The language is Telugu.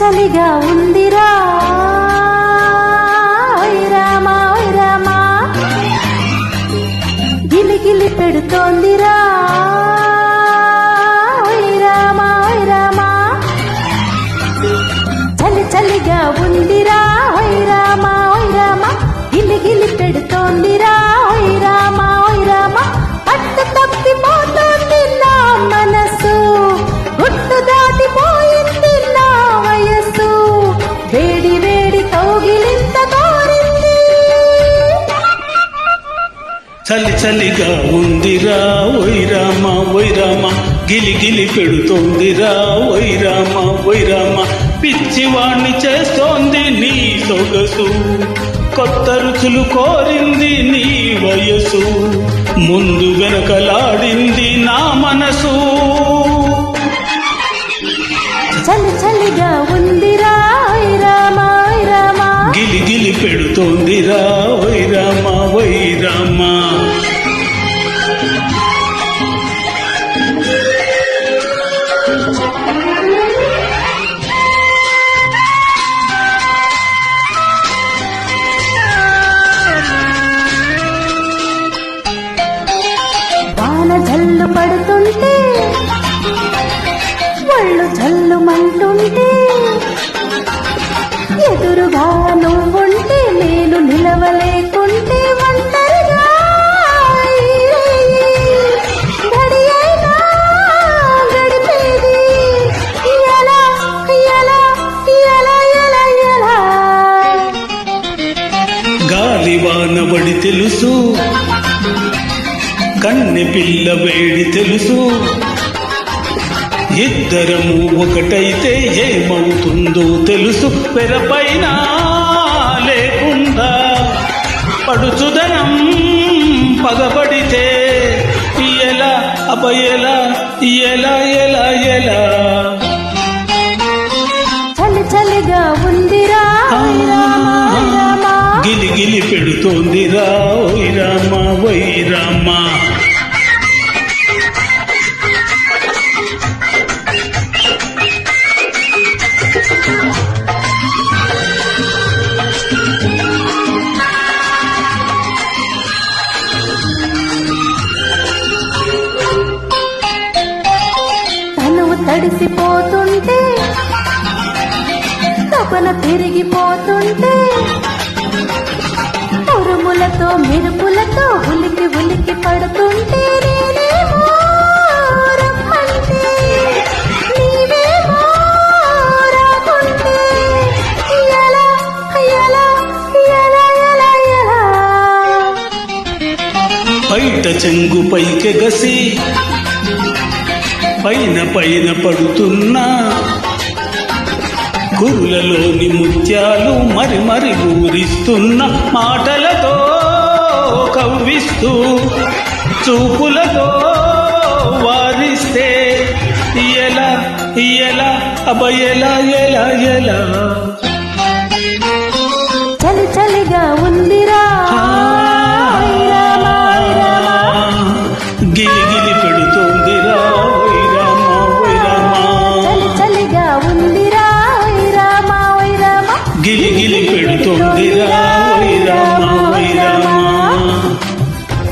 చలిగా ఉందిరా ఓయ్ రామా ఓయ్ రామా గిలిగిలి పెడుతోందిరా ఓయ్ రామా ఓయ్ రామా చలి చలిగా ఉందిరా ఓయ్ రామా ఓయ్ రామా గిలిగిలి పెడుతోందిరా ఓయ్ రామా ఓయ్ రామా పట్టు తప్పిపోతోంది నా మనసు గుట్టు దాటిపోయింది నా వయస్సు వేడి వేడి కౌగిలింత కోరింది చలి చలిగా ఉందిరా ఓయ్ రామ ఓయ్ రామ గిలిగిలి పెడుతోందిరా ఓయ్ రామ ఓయ్ రామ పిచ్చివాణ్ణి చేస్తోంది నీ సొగసు కొత్త రుచులు కోరింది నీ వయసు ముందు వెనకలాడింది నా మనసు చలి చలిగా ఉందిరా ఓయ్ రామా ఓయ్ రామా గిలిగిలి పెడుతోందిరా ఓయ్ రామ ఓయ్ రామ వాన జల్లు పడుతుంటే ఒళ్ళు జల్లు మంటుంటే ఎదురుగా నువ్వుంటే నేను నిలవలేకుంటే ఒంటరిగా గడియైనా గడిపేది ఎలా ఎలా ఎలా ఎలా ఎలా గాలి వానబడి తెలుసు కన్నె పిల్ల వేడి తెలుసు ఇద్దరము ఒకటైతే ఏమవుతుందో తెలుసు పెరపైన లేకుండా పడుచుదనం పగబడితే ఎలా అబయలా ఎలా ఎలా ఎలా చలి చలిగా ఉందిరా ఓయ్ రామా ఓయ్ రామా గిలిగిలి పెడుతోందిరా ఓయ్ రామ ఓయ్ రామ తనువు తడిసిపోతుంటే తపన పెరిగిపోతుంటే ఉరుములతో మెరుపులతో ఉలికి ఉలికి పడుతుంటే నేనేమో రమ్మంటే నీవేమో రాకుంటే ఎలా ఎలా ఎలా ఎలా ఎలా బయట చెంగు పైకెగసి పైన పైన పడుతున్నా కురులలోని ముత్యాలు మరి మరి ఊరిస్తున్న మాటలతో కవ్విస్తూ చూపులతో వారిస్తే ఎలా ఎలా అబయలా ఎలా ఎలా చలి చలిగా ఉందిరా ఓయ్ రామా ఓయ్ రామా గిలిగిలి పెడుతోందిరా ఓయ్ రామ ఓయ్ రామ చలి చలిగా ఉందిరా ఓయ్ రామా ఓయ్ రామా గిలిగిలి